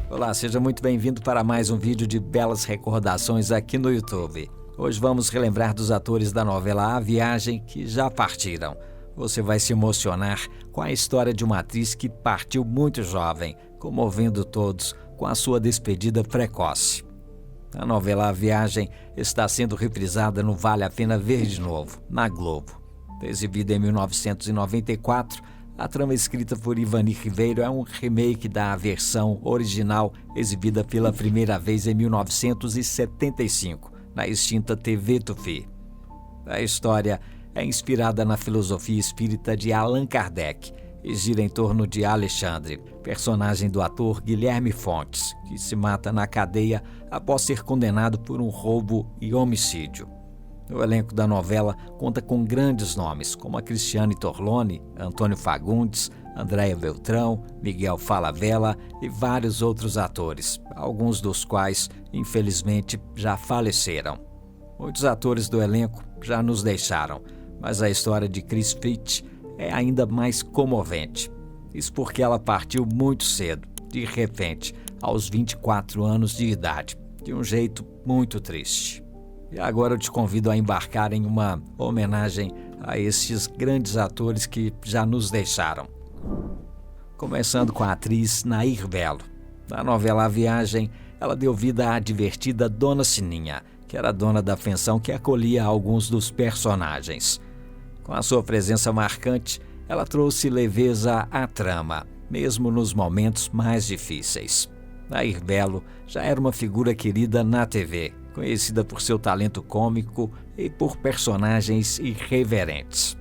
Olá, seja muito bem-vindo para mais um vídeo de belas recordações aqui no YouTube. Hoje vamos relembrar dos atores da novela A Viagem que já partiram. Você vai se emocionar com a história de uma atriz que partiu muito jovem, comovendo todos com a sua despedida precoce. A novela A Viagem está sendo reprisada no Vale a Pena Ver de Novo, na Globo. Exibida em 1994, a trama escrita por Ivani Ribeiro é um remake da versão original exibida pela primeira vez em 1975, na extinta TV Tupi. A história é inspirada na filosofia espírita de Allan Kardec e gira em torno de Alexandre, personagem do ator Guilherme Fontes, que se mata na cadeia após ser condenado por um roubo e homicídio. O elenco da novela conta com grandes nomes, como a Cristiane Torlone, Antônio Fagundes, Andréia Beltrão, Miguel Falabella e vários outros atores, alguns dos quais, infelizmente, já faleceram. Muitos atores do elenco já nos deixaram, mas a história de Cris Fitch é ainda mais comovente. Isso porque ela partiu muito cedo, de repente, aos 24 anos de idade, de um jeito muito triste. E agora eu te convido a embarcar em uma homenagem a esses grandes atores que já nos deixaram. Começando com a atriz Nair Belo. Na novela A Viagem, ela deu vida à divertida Dona Sininha, que era dona da pensão que acolhia alguns dos personagens. Com a sua presença marcante, ela trouxe leveza à trama, mesmo nos momentos mais difíceis. Nair Belo já era uma figura querida na TV, conhecida por seu talento cômico e por personagens irreverentes.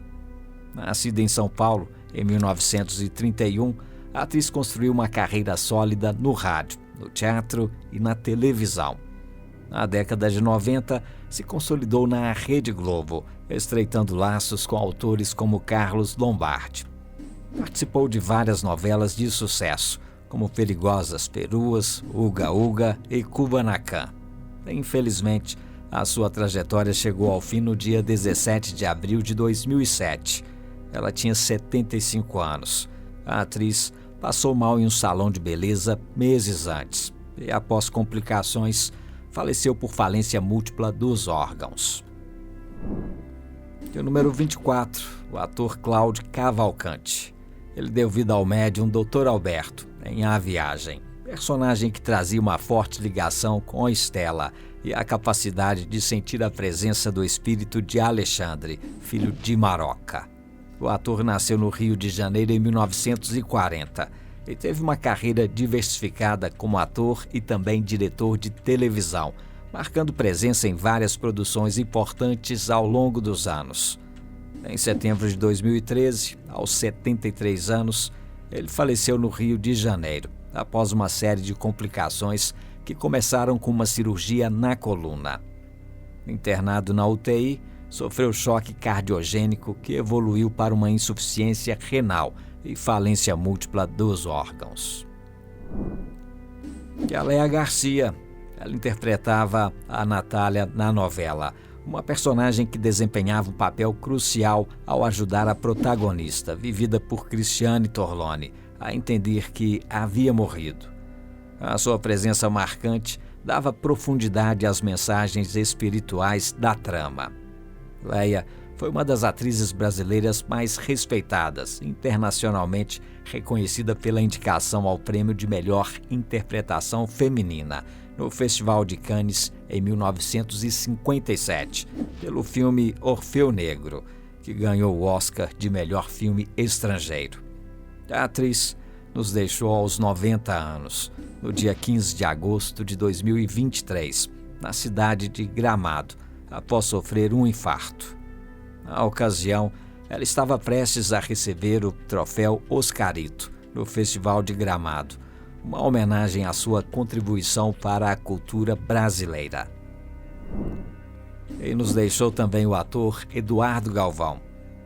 Nascida em São Paulo, em 1931, a atriz construiu uma carreira sólida no rádio, no teatro e na televisão. Na década de 90, se consolidou na Rede Globo, estreitando laços com autores como Carlos Lombardi. Participou de várias novelas de sucesso, como Perigosas Peruas, Uga Uga e Kubanacan. Infelizmente, a sua trajetória chegou ao fim no dia 17 de abril de 2007. Ela tinha 75 anos. A atriz passou mal em um salão de beleza meses antes e, após complicações, faleceu por falência múltipla dos órgãos. E o número 24, o ator Cláudio Cavalcante. Ele deu vida ao médium Dr. Alberto, em A Viagem, personagem que trazia uma forte ligação com Estela e a capacidade de sentir a presença do espírito de Alexandre, filho de Maroca. O ator nasceu no Rio de Janeiro em 1940 e teve uma carreira diversificada como ator e também diretor de televisão, marcando presença em várias produções importantes ao longo dos anos. Em setembro de 2013, aos 73 anos, ele faleceu no Rio de Janeiro, após uma série de complicações que começaram com uma cirurgia na coluna. Internado na UTI, sofreu choque cardiogênico que evoluiu para uma insuficiência renal e falência múltipla dos órgãos. E a Léa Garcia, ela interpretava a Natália na novela, uma personagem que desempenhava um papel crucial ao ajudar a protagonista, vivida por Cristiane Torlone, a entender que havia morrido. A sua presença marcante dava profundidade às mensagens espirituais da trama. Léa foi uma das atrizes brasileiras mais respeitadas, internacionalmente reconhecida pela indicação ao prêmio de melhor interpretação feminina no Festival de Cannes em 1957, pelo filme Orfeu Negro, que ganhou o Oscar de melhor filme estrangeiro. A atriz nos deixou aos 90 anos, no dia 15 de agosto de 2023, na cidade de Gramado, após sofrer um infarto. Na ocasião, ela estava prestes a receber o troféu Oscarito, no Festival de Gramado, uma homenagem à sua contribuição para a cultura brasileira. E nos deixou também o ator Eduardo Galvão.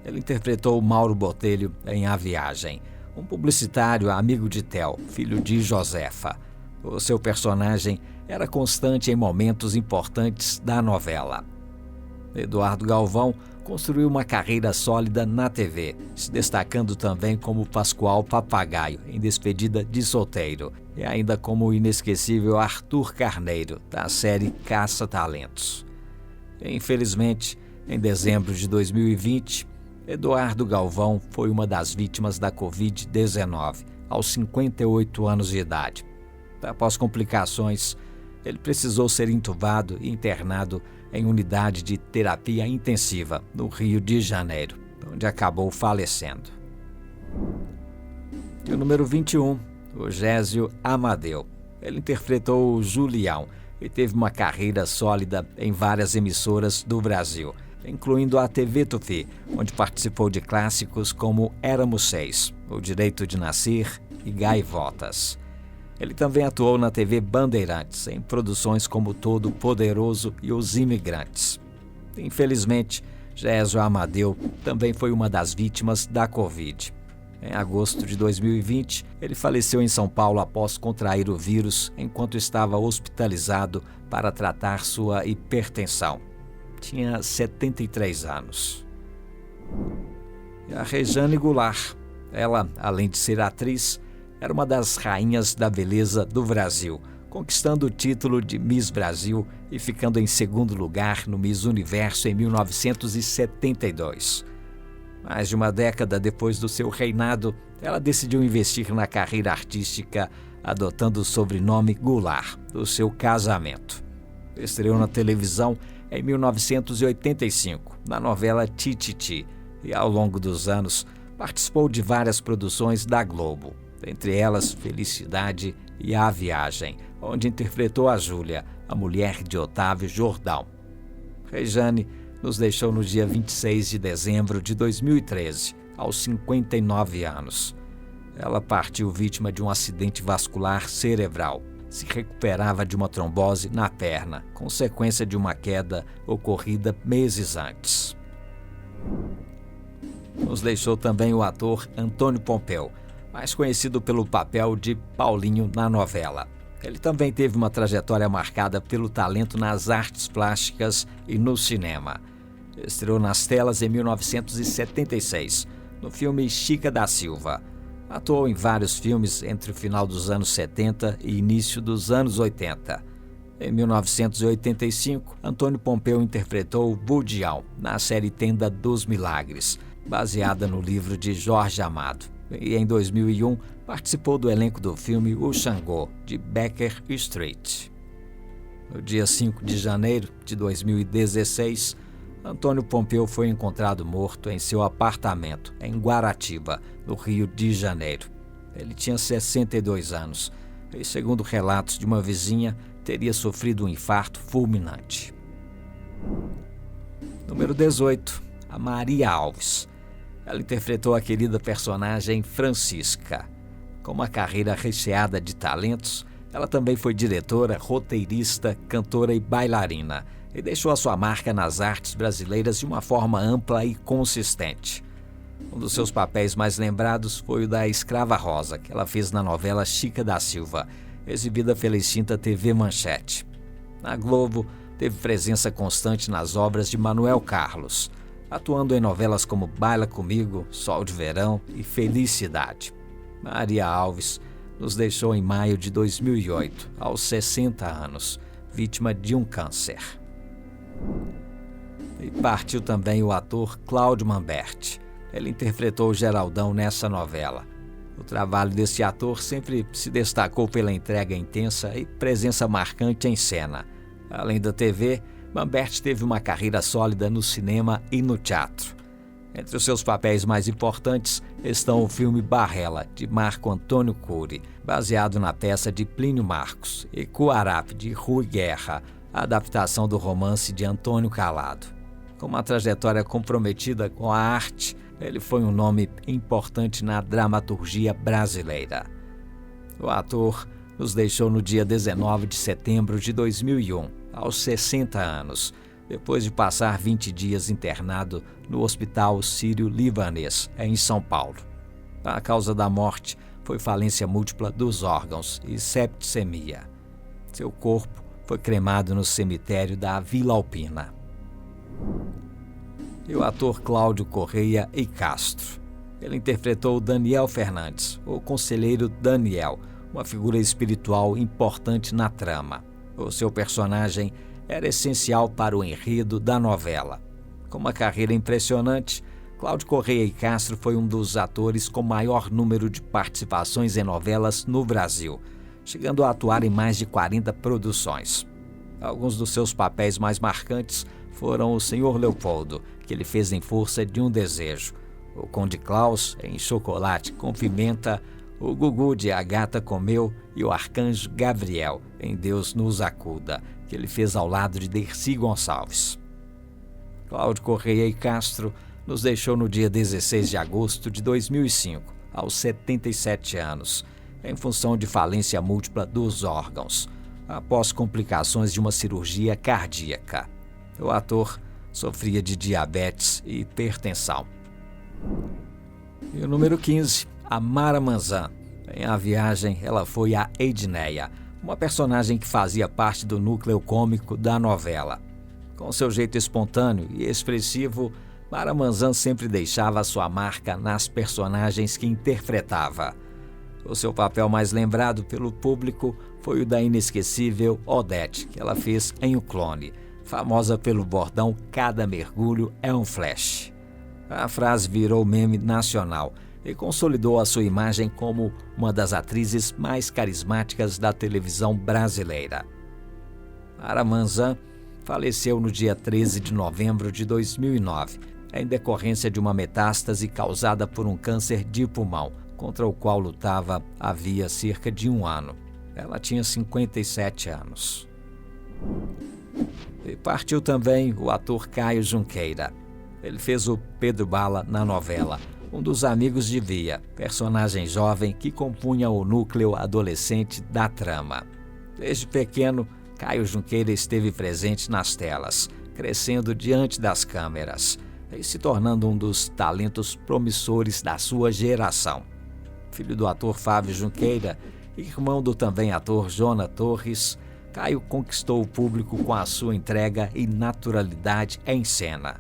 Ele interpretou Mauro Botelho em A Viagem, um publicitário amigo de Theo, filho de Josefa. O seu personagem era constante em momentos importantes da novela. Eduardo Galvão construiu uma carreira sólida na TV, se destacando também como Pascoal Papagaio, em Despedida de Solteiro, e ainda como o inesquecível Arthur Carneiro, da série Caça-Talentos. Infelizmente, em dezembro de 2020, Eduardo Galvão foi uma das vítimas da Covid-19, aos 58 anos de idade. Após complicações, ele precisou ser entubado e internado em unidade de terapia intensiva no Rio de Janeiro, onde acabou falecendo. E o número 21, o Gésio Amadeu. Ele interpretou o Julião e teve uma carreira sólida em várias emissoras do Brasil, incluindo a TV Tupi, onde participou de clássicos como Éramos Seis, O Direito de Nascer e Gaivotas. Ele também atuou na TV Bandeirantes, em produções como Todo Poderoso e Os Imigrantes. Infelizmente, Gésio Amadeu também foi uma das vítimas da Covid. Em agosto de 2020, ele faleceu em São Paulo após contrair o vírus enquanto estava hospitalizado para tratar sua hipertensão. Tinha 73 anos. E a Rejane Goulart, ela, além de ser atriz, era uma das rainhas da beleza do Brasil, conquistando o título de Miss Brasil e ficando em segundo lugar no Miss Universo em 1972. Mais de uma década depois do seu reinado, ela decidiu investir na carreira artística, adotando o sobrenome Goulart, do seu casamento. Estreou na televisão em 1985, na novela Tititi, e ao longo dos anos participou de várias produções da Globo, entre elas Felicidade e A Viagem, onde interpretou a Júlia, a mulher de Otávio Jordão. Rejane nos deixou no dia 26 de dezembro de 2013, aos 59 anos. Ela partiu vítima de um acidente vascular cerebral. Se recuperava de uma trombose na perna, consequência de uma queda ocorrida meses antes. Nos deixou também o ator Antônio Pompeu, mais conhecido pelo papel de Paulinho na novela. Ele também teve uma trajetória marcada pelo talento nas artes plásticas e no cinema. Estreou nas telas em 1976, no filme Chica da Silva. Atuou em vários filmes entre o final dos anos 70 e início dos anos 80. Em 1985, Antônio Pompeu interpretou Budião na série Tenda dos Milagres, baseada no livro de Jorge Amado. E em 2001, participou do elenco do filme O Xangô, de Baker Street. No dia 5 de janeiro de 2016, Antônio Pompeu foi encontrado morto em seu apartamento, em Guaratiba, no Rio de Janeiro. Ele tinha 62 anos e, segundo relatos de uma vizinha, teria sofrido um infarto fulminante. Número 18, a Maria Alves. Ela interpretou a querida personagem Francisca. Com uma carreira recheada de talentos, ela também foi diretora, roteirista, cantora e bailarina, e deixou a sua marca nas artes brasileiras de uma forma ampla e consistente. Um dos seus papéis mais lembrados foi o da Escrava Rosa, que ela fez na novela Chica da Silva, exibida pela extinta TV Manchete. Na Globo, teve presença constante nas obras de Manuel Carlos, atuando em novelas como Baila Comigo, Sol de Verão e Felicidade. Maria Alves nos deixou em maio de 2008, aos 60 anos, vítima de um câncer. E partiu também o ator Cláudio Mamberti. Ele interpretou o Geraldão nessa novela. O trabalho desse ator sempre se destacou pela entrega intensa e presença marcante em cena. Além da TV, Mamberti teve uma carreira sólida no cinema e no teatro. Entre os seus papéis mais importantes estão o filme Barrela, de Marco Antônio Cury, baseado na peça de Plínio Marcos, e Coarap, de Rui Guerra, a adaptação do romance de Antônio Calado. Com uma trajetória comprometida com a arte, ele foi um nome importante na dramaturgia brasileira. O ator nos deixou no dia 19 de setembro de 2001, aos 60 anos, depois de passar 20 dias internado no Hospital Sírio-Libanês, em São Paulo. A causa da morte foi falência múltipla dos órgãos e septicemia. Seu corpo foi cremado no cemitério da Vila Alpina. e o ator Cláudio Correia e Castro. Ele interpretou Daniel Fernandes, o conselheiro Daniel, uma figura espiritual importante na trama. O seu personagem era essencial para o enredo da novela. Com uma carreira impressionante, Cláudio Correia e Castro foi um dos atores com maior número de participações em novelas no Brasil, chegando a atuar em mais de 40 produções. Alguns dos seus papéis mais marcantes foram o Senhor Leopoldo, que ele fez em Força de um Desejo, o Conde Klaus em Chocolate com Pimenta, o Gugu de A Gata Comeu e o Arcanjo Gabriel em Deus nos acuda, que ele fez ao lado de Dercy Gonçalves. Cláudio Correia e Castro nos deixou no dia 16 de agosto de 2005, aos 77 anos, em função de falência múltipla dos órgãos, após complicações de uma cirurgia cardíaca. O ator sofria de diabetes e hipertensão. E o número 15, a Mara Manzan. Em A Viagem, ela foi a Edneia, uma personagem que fazia parte do núcleo cômico da novela. Com seu jeito espontâneo e expressivo, Mara Manzan sempre deixava sua marca nas personagens que interpretava. O seu papel mais lembrado pelo público foi o da inesquecível Odete, que ela fez em O Clone, famosa pelo bordão "Cada mergulho é um flash". A frase virou meme nacional e consolidou a sua imagem como uma das atrizes mais carismáticas da televisão brasileira. Mara Manzan faleceu no dia 13 de novembro de 2009, em decorrência de uma metástase causada por um câncer de pulmão, contra o qual lutava havia cerca de um ano. Ela tinha 57 anos. E partiu também o ator Caio Junqueira. Ele fez o Pedro Bala na novela, um dos amigos de Via, personagem jovem que compunha o núcleo adolescente da trama. Desde pequeno, Caio Junqueira esteve presente nas telas, crescendo diante das câmeras e se tornando um dos talentos promissores da sua geração. Filho do ator Fábio Junqueira e irmão do também ator Jona Torres, Caio conquistou o público com a sua entrega e naturalidade em cena.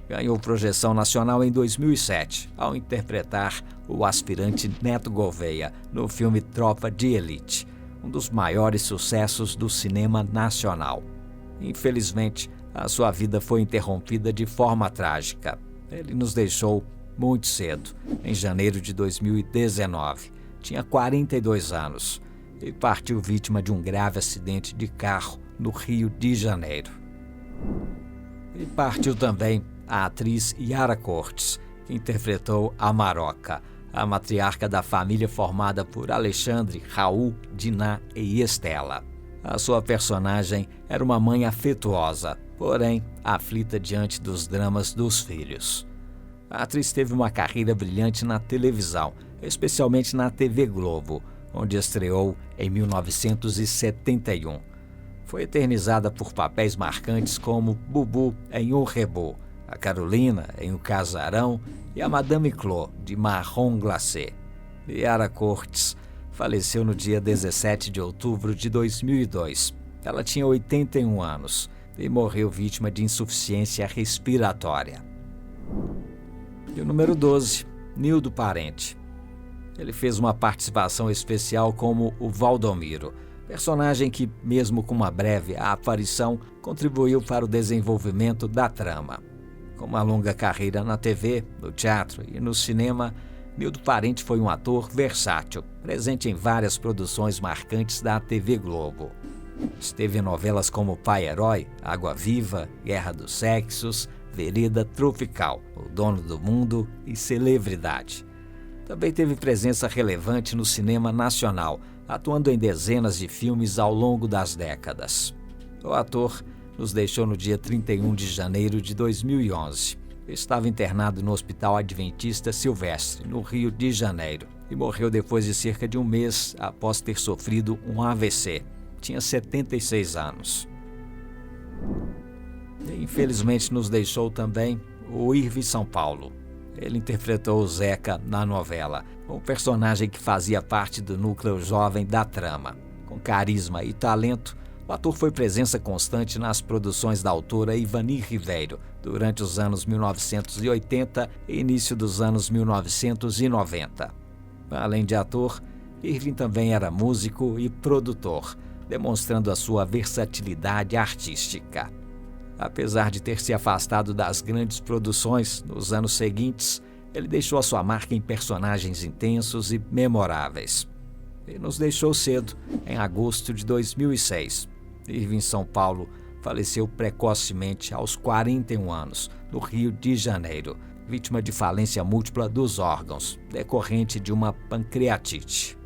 Ganhou projeção nacional em 2007, ao interpretar o aspirante Neto Gouveia no filme Tropa de Elite, um dos maiores sucessos do cinema nacional. Infelizmente, a sua vida foi interrompida de forma trágica. Ele nos deixou muito cedo, em janeiro de 2019. Tinha 42 anos e partiu vítima de um grave acidente de carro no Rio de Janeiro. E partiu também a atriz Yara Cortes, que interpretou a Maroca, a matriarca da família formada por Alexandre, Raul, Diná e Estela. A sua personagem era uma mãe afetuosa, porém aflita diante dos dramas dos filhos. A atriz teve uma carreira brilhante na televisão, especialmente na TV Globo, onde estreou em 1971. Foi eternizada por papéis marcantes como Bubu em O Rebô, a Carolina em O Casarão e a Madame Clô, de Marrom Glacé. Yara Cortes faleceu no dia 17 de outubro de 2002. Ela tinha 81 anos e morreu vítima de insuficiência respiratória. E o número 12, Nildo Parente. Ele fez uma participação especial como o Valdomiro, personagem que, mesmo com uma breve aparição, contribuiu para o desenvolvimento da trama. Com uma longa carreira na TV, no teatro e no cinema, Nildo Parente foi um ator versátil, presente em várias produções marcantes da TV Globo. Esteve em novelas como Pai Herói, Água Viva, Guerra dos Sexos, Vereda Tropical, O Dono do Mundo e Celebridade. Também teve presença relevante no cinema nacional, atuando em dezenas de filmes ao longo das décadas. O ator nos deixou no dia 31 de janeiro de 2011. Estava internado no Hospital Adventista Silvestre, no Rio de Janeiro, e morreu depois de cerca de um mês após ter sofrido um AVC. Tinha 76 anos. E, infelizmente, nos deixou também o Irving São Paulo. Ele interpretou o Zeca na novela, um personagem que fazia parte do núcleo jovem da trama. Com carisma e talento, O ator foi presença constante nas produções da autora Ivani Ribeiro durante os anos 1980 e início dos anos 1990. Além de ator, Irving também era músico e produtor, demonstrando a sua versatilidade artística. Apesar de ter se afastado das grandes produções nos anos seguintes, ele deixou a sua marca em personagens intensos e memoráveis. E nos deixou cedo, em agosto de 2006. Irving São Paulo faleceu precocemente aos 41 anos, no Rio de Janeiro, vítima de falência múltipla dos órgãos, decorrente de uma pancreatite.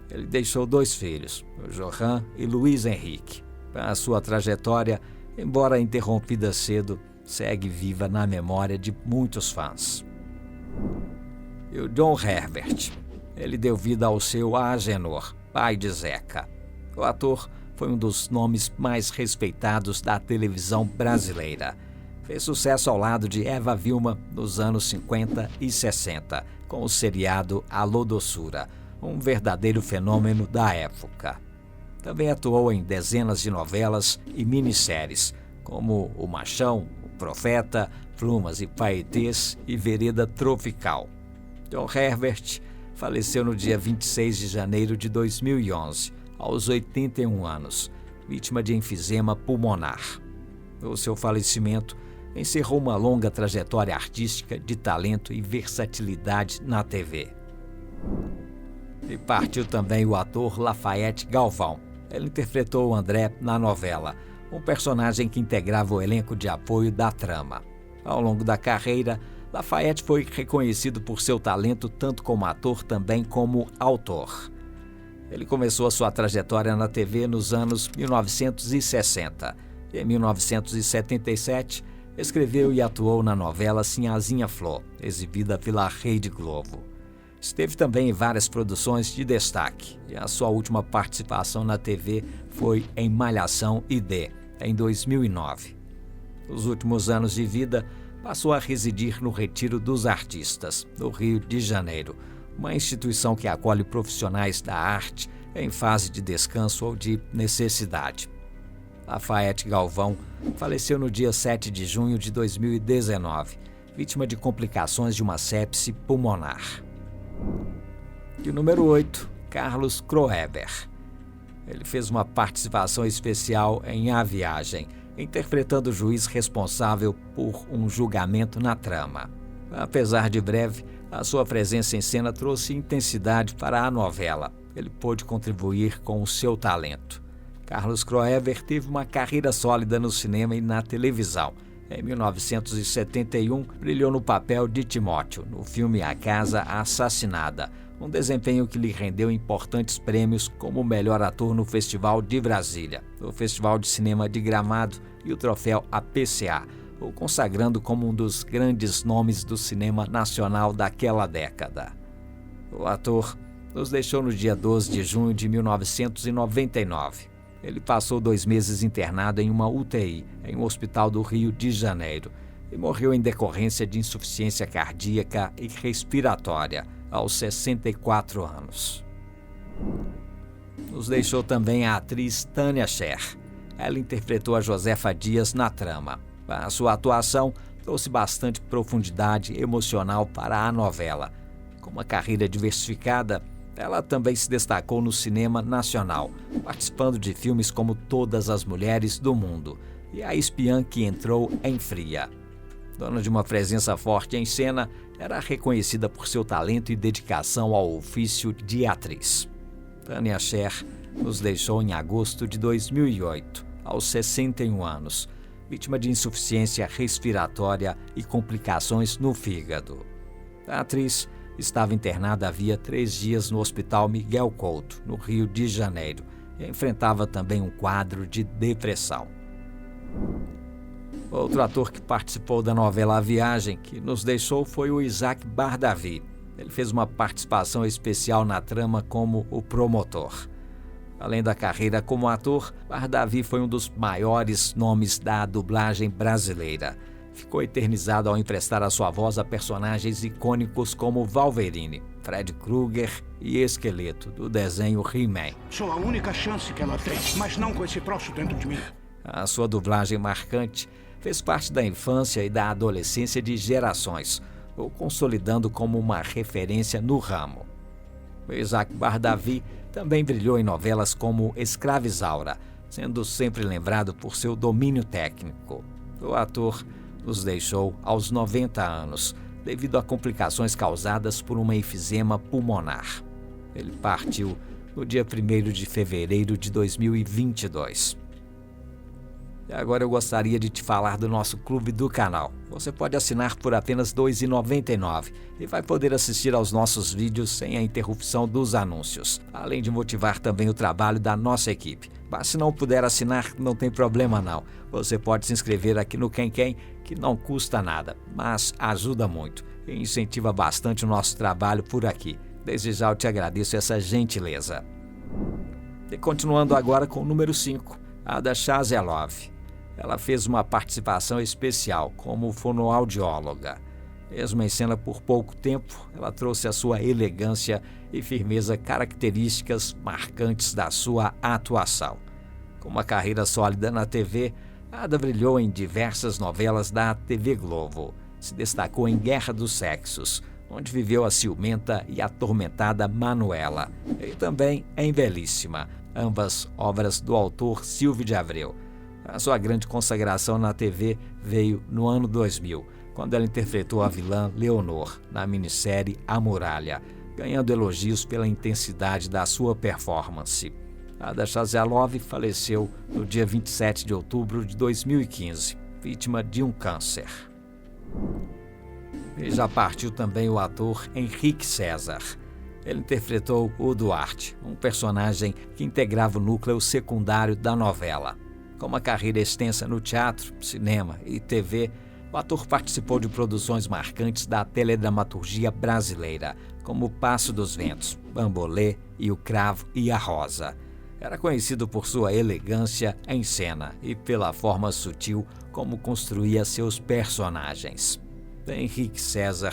Ele deixou 2 filhos, Johan e Luiz Henrique. A sua trajetória, embora interrompida cedo, segue viva na memória de muitos fãs. E o John Herbert. Ele deu vida ao seu Agenor, pai de Zeca. O ator foi um dos nomes mais respeitados da televisão brasileira. Fez sucesso ao lado de Eva Vilma nos anos 50 e 60, com o seriado Alô Doçura, um verdadeiro fenômeno da época. Também atuou em dezenas de novelas e minisséries, como O Machão, O Profeta, Plumas e Paetês e Vereda Tropical. John Herbert faleceu no dia 26 de janeiro de 2011, aos 81 anos, vítima de enfisema pulmonar. O seu falecimento encerrou uma longa trajetória artística de talento e versatilidade na TV. E partiu também o ator Lafayette Galvão. Ele interpretou o André na novela, um personagem que integrava o elenco de apoio da trama. Ao longo da carreira, Lafayette foi reconhecido por seu talento tanto como ator também como autor. Ele começou a sua trajetória na TV nos anos 1960 e em 1977 escreveu e atuou na novela Sinhazinha Flor, exibida pela Rede Globo. Esteve também em várias produções de destaque e a sua última participação na TV foi em Malhação ID, em 2009. Nos últimos anos de vida, passou a residir no Retiro dos Artistas, no Rio de Janeiro, uma instituição que acolhe profissionais da arte em fase de descanso ou de necessidade. Lafayette Galvão faleceu no dia 7 de junho de 2019, vítima de complicações de uma sepse pulmonar. E o número 8, Carlos Kroeber. Ele fez uma participação especial em A Viagem, interpretando o juiz responsável por um julgamento na trama. Apesar de breve, a sua presença em cena trouxe intensidade para a novela. Ele pôde contribuir com o seu talento. Carlos Kroeber teve uma carreira sólida no cinema e na televisão. Em 1971, brilhou no papel de Timóteo, no filme A Casa Assassinada, um desempenho que lhe rendeu importantes prêmios como o melhor ator no Festival de Brasília, o Festival de Cinema de Gramado e o troféu APCA, o consagrando como um dos grandes nomes do cinema nacional daquela década. O ator nos deixou no dia 12 de junho de 1999. Ele passou 2 meses internado em uma UTI, em um hospital do Rio de Janeiro, e morreu em decorrência de insuficiência cardíaca e respiratória, aos 64 anos. Nos deixou também a atriz Tânia Scher. Ela interpretou a Josefa Dias na trama. A sua atuação trouxe bastante profundidade emocional para a novela. Com uma carreira diversificada, ela também se destacou no cinema nacional, participando de filmes como Todas as Mulheres do Mundo e A Espiã que Entrou em Fria. Dona de uma presença forte em cena, era reconhecida por seu talento e dedicação ao ofício de atriz. Tânia Scher nos deixou em agosto de 2008, aos 61 anos, vítima de insuficiência respiratória e complicações no fígado. A atriz estava internada havia 3 dias no Hospital Miguel Couto, no Rio de Janeiro, e enfrentava também um quadro de depressão. Outro ator que participou da novela A Viagem, que nos deixou, foi o Isaac Bardavi. Ele fez uma participação especial na trama como o promotor. Além da carreira como ator, Bardavi foi um dos maiores nomes da dublagem brasileira. Ficou eternizado ao emprestar a sua voz a personagens icônicos como Wolverine, Fred Krueger e Esqueleto, do desenho He-Man. Sou a única chance que ela tem, mas não com esse troço dentro de mim. A sua dublagem marcante fez parte da infância e da adolescência de gerações, o consolidando como uma referência no ramo. Isaac Bardavi também brilhou em novelas como Escravizaura, sendo sempre lembrado por seu domínio técnico. O ator nos deixou aos 90 anos, devido a complicações causadas por uma enfisema pulmonar. Ele partiu no dia 1º de fevereiro de 2022. E agora eu gostaria de te falar do nosso clube do canal. Você pode assinar por apenas R$ 2,99 e vai poder assistir aos nossos vídeos sem a interrupção dos anúncios, além de motivar também o trabalho da nossa equipe. Mas se não puder assinar, não tem problema não. Você pode se inscrever aqui no Quem, que não custa nada, mas ajuda muito e incentiva bastante o nosso trabalho por aqui. Desde já eu te agradeço essa gentileza. E continuando agora com o número 5, Ada Chazelov. Ela fez uma participação especial como fonoaudióloga. Mesmo em cena por pouco tempo, ela trouxe a sua elegância e firmeza características marcantes da sua atuação. Com uma carreira sólida na TV, Ada brilhou em diversas novelas da TV Globo. Se destacou em Guerra dos Sexos, onde viveu a ciumenta e atormentada Manuela, e também em Belíssima, ambas obras do autor Silvio de Abreu. A sua grande consagração na TV veio no ano 2000, quando ela interpretou a vilã Leonor na minissérie A Muralha, ganhando elogios pela intensidade da sua performance. Ada Chazelov faleceu no dia 27 de outubro de 2015, vítima de um câncer. E já partiu também o ator Henrique César. Ele interpretou o Duarte, um personagem que integrava o núcleo secundário da novela. Com uma carreira extensa no teatro, cinema e TV, o ator participou de produções marcantes da teledramaturgia brasileira, como Passo dos Ventos, Bambolê e O Cravo e a Rosa. Era conhecido por sua elegância em cena e pela forma sutil como construía seus personagens. Henrique César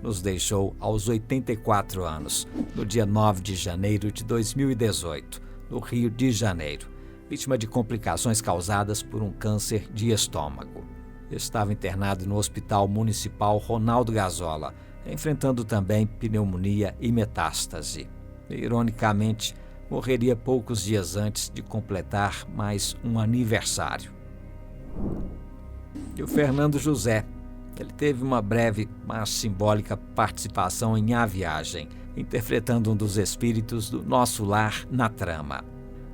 nos deixou aos 84 anos, no dia 9 de janeiro de 2018, no Rio de Janeiro, vítima de complicações causadas por um câncer de estômago. Estava internado no Hospital Municipal Ronaldo Gazola, enfrentando também pneumonia e metástase. Ironicamente, morreria poucos dias antes de completar mais um aniversário. E o Fernando José. Ele teve uma breve, mas simbólica participação em A Viagem, interpretando um dos espíritos do nosso lar na trama.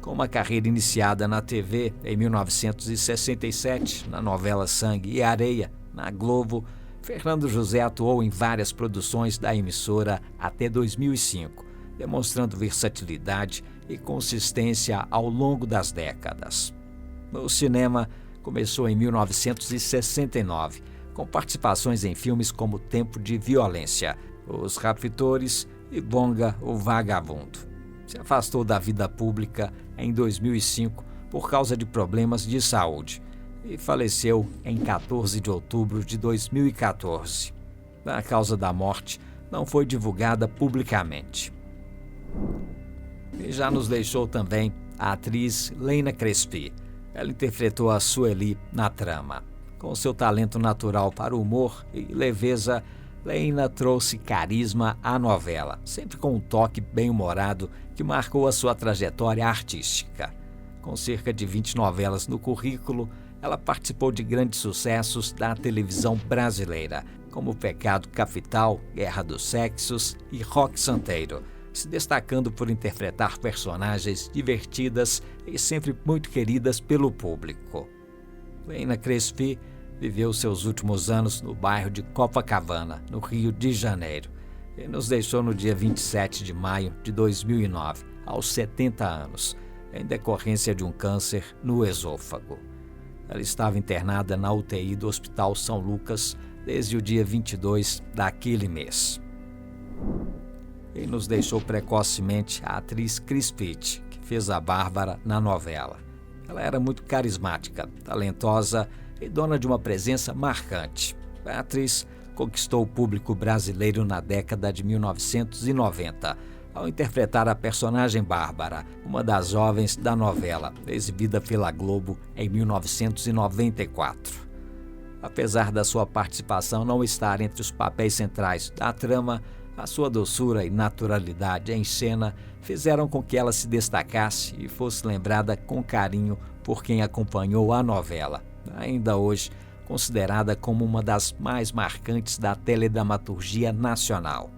Com uma carreira iniciada na TV em 1967, na novela Sangue e Areia, na Globo, Fernando José atuou em várias produções da emissora até 2005, demonstrando versatilidade e consistência ao longo das décadas. No cinema, começou em 1969, com participações em filmes como Tempo de Violência, Os Raptores e Bonga, o Vagabundo. Se afastou da vida pública em 2005 por causa de problemas de saúde e faleceu em 14 de outubro de 2014. A causa da morte não foi divulgada publicamente. E já nos deixou também a atriz Lena Crespi. Ela interpretou a Sueli na trama. Com seu talento natural para o humor e leveza, Lena trouxe carisma à novela, sempre com um toque bem-humorado que marcou a sua trajetória artística. Com cerca de 20 novelas no currículo, ela participou de grandes sucessos da televisão brasileira, como Pecado Capital, Guerra dos Sexos e Rock Santeiro, se destacando por interpretar personagens divertidas e sempre muito queridas pelo público. Lena Crespi viveu seus últimos anos no bairro de Copacabana, no Rio de Janeiro, e nos deixou no dia 27 de maio de 2009, aos 70 anos, em decorrência de um câncer no esôfago. Ela estava internada na UTI do Hospital São Lucas desde o dia 22 daquele mês. E nos deixou precocemente a atriz Cris Pitt, que fez a Bárbara na novela. Ela era muito carismática, talentosa e dona de uma presença marcante. A atriz conquistou o público brasileiro na década de 1990, ao interpretar a personagem Bárbara, uma das jovens da novela, exibida pela Globo em 1994. Apesar da sua participação não estar entre os papéis centrais da trama, a sua doçura e naturalidade em cena fizeram com que ela se destacasse e fosse lembrada com carinho por quem acompanhou a novela, ainda hoje considerada como uma das mais marcantes da teledramaturgia nacional.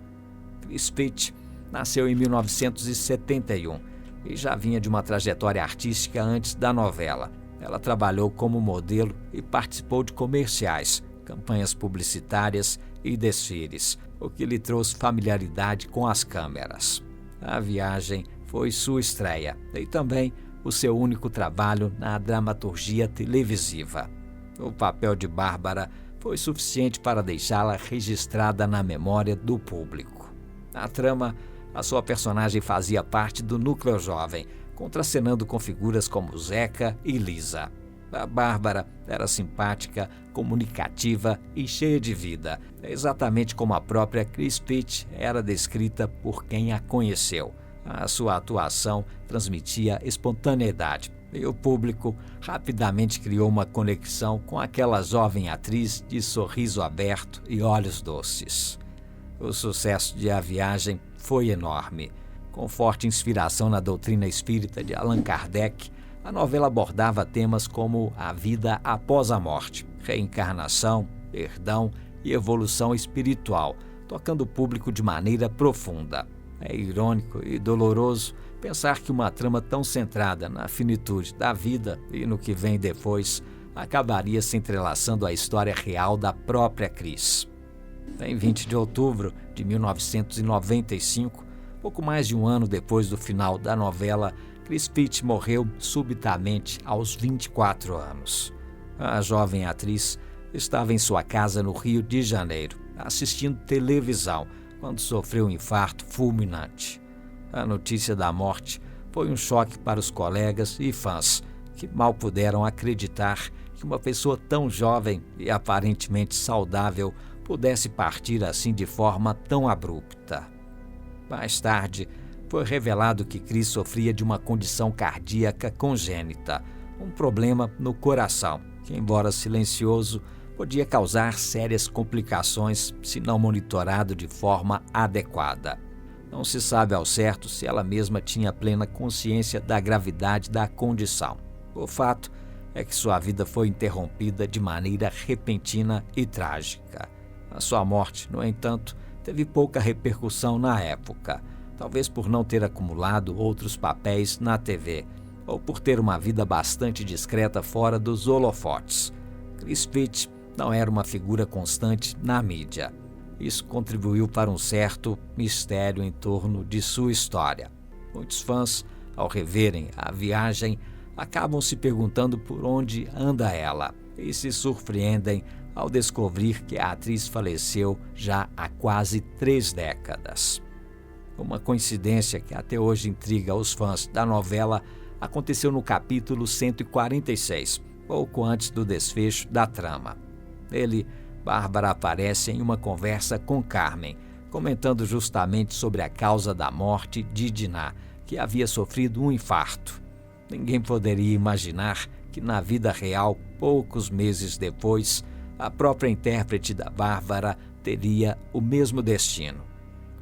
Cris Pitt nasceu em 1971 e já vinha de uma trajetória artística antes da novela. Ela trabalhou como modelo e participou de comerciais, campanhas publicitárias e desfiles, o que lhe trouxe familiaridade com as câmeras. A Viagem foi sua estreia e também o seu único trabalho na dramaturgia televisiva. O papel de Bárbara foi suficiente para deixá-la registrada na memória do público. Na trama, a sua personagem fazia parte do núcleo jovem, contracenando com figuras como Zeca e Lisa. A Bárbara era simpática, comunicativa e cheia de vida, exatamente como a própria Cris Pitt era descrita por quem a conheceu. A sua atuação transmitia espontaneidade e o público rapidamente criou uma conexão com aquela jovem atriz de sorriso aberto e olhos doces. O sucesso de A Viagem foi enorme. Com forte inspiração na doutrina espírita de Allan Kardec, a novela abordava temas como a vida após a morte, reencarnação, perdão e evolução espiritual, tocando o público de maneira profunda. É irônico e doloroso pensar que uma trama tão centrada na finitude da vida e no que vem depois acabaria se entrelaçando à história real da própria Cris. Em 20 de outubro de 1995, pouco mais de um ano depois do final da novela, Cris Pitt morreu subitamente aos 24 anos. A jovem atriz estava em sua casa no Rio de Janeiro, assistindo televisão, quando sofreu um infarto fulminante. A notícia da morte foi um choque para os colegas e fãs, que mal puderam acreditar que uma pessoa tão jovem e aparentemente saudável pudesse partir assim de forma tão abrupta. Mais tarde, foi revelado que Cris sofria de uma condição cardíaca congênita, um problema no coração, que, embora silencioso, podia causar sérias complicações se não monitorado de forma adequada. Não se sabe ao certo se ela mesma tinha plena consciência da gravidade da condição. O fato é que sua vida foi interrompida de maneira repentina e trágica. A sua morte, no entanto, teve pouca repercussão na época, talvez por não ter acumulado outros papéis na TV, ou por ter uma vida bastante discreta fora dos holofotes. Cris Pitt não era uma figura constante na mídia. Isso contribuiu para um certo mistério em torno de sua história. Muitos fãs, ao reverem A Viagem, acabam se perguntando por onde anda ela e se surpreendem ao descobrir que a atriz faleceu já há quase 3 décadas. Uma coincidência que até hoje intriga os fãs da novela aconteceu no capítulo 146, pouco antes do desfecho da trama. Nele, Bárbara aparece em uma conversa com Carmen, comentando justamente sobre a causa da morte de Diná, que havia sofrido um infarto. Ninguém poderia imaginar que na vida real, poucos meses depois, a própria intérprete da Bárbara teria o mesmo destino.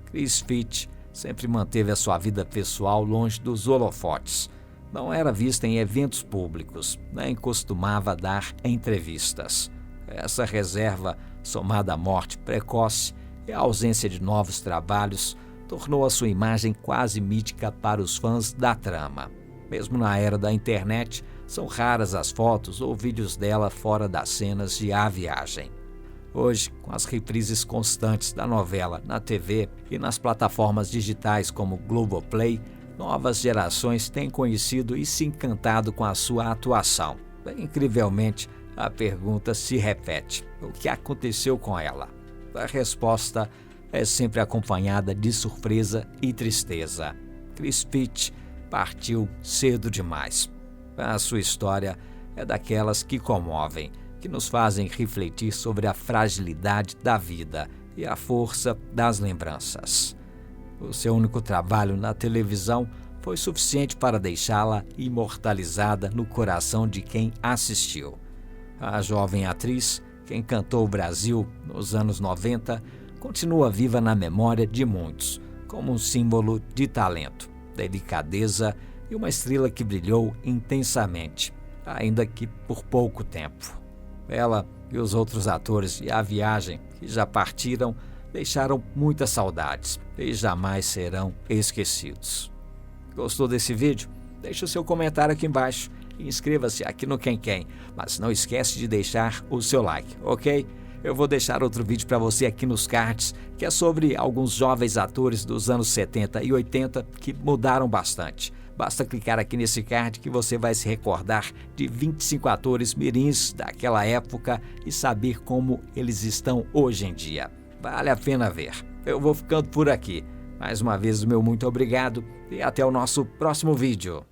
Cris Pitt sempre manteve a sua vida pessoal longe dos holofotes. Não era vista em eventos públicos, nem costumava dar entrevistas. Essa reserva, somada à morte precoce e à ausência de novos trabalhos, tornou a sua imagem quase mítica para os fãs da trama. Mesmo na era da internet, são raras as fotos ou vídeos dela fora das cenas de A Viagem. Hoje, com as reprises constantes da novela na TV e nas plataformas digitais como Globoplay, novas gerações têm conhecido e se encantado com a sua atuação. Incrivelmente, a pergunta se repete: o que aconteceu com ela? A resposta é sempre acompanhada de surpresa e tristeza. Cris Pitt partiu cedo demais. A sua história é daquelas que comovem que nos fazem refletir sobre a fragilidade da vida e a força das lembranças. O seu único trabalho na televisão foi suficiente para deixá-la imortalizada no coração de quem assistiu. A jovem atriz, que encantou o Brasil nos anos 90, continua viva na memória de muitos, como um símbolo de talento, delicadeza e uma estrela que brilhou intensamente, ainda que por pouco tempo. Ela e os outros atores de A Viagem, que já partiram, deixaram muitas saudades e jamais serão esquecidos. Gostou desse vídeo? Deixe o seu comentário aqui embaixo e inscreva-se aqui no Quem Quem, mas não esquece de deixar o seu like, ok? Eu vou deixar outro vídeo para você aqui nos cards, que é sobre alguns jovens atores dos anos 70 e 80 que mudaram bastante. Basta clicar aqui nesse card que você vai se recordar de 25 atores mirins daquela época e saber como eles estão hoje em dia. Vale a pena ver. Eu vou ficando por aqui. Mais uma vez, o meu muito obrigado e até o nosso próximo vídeo.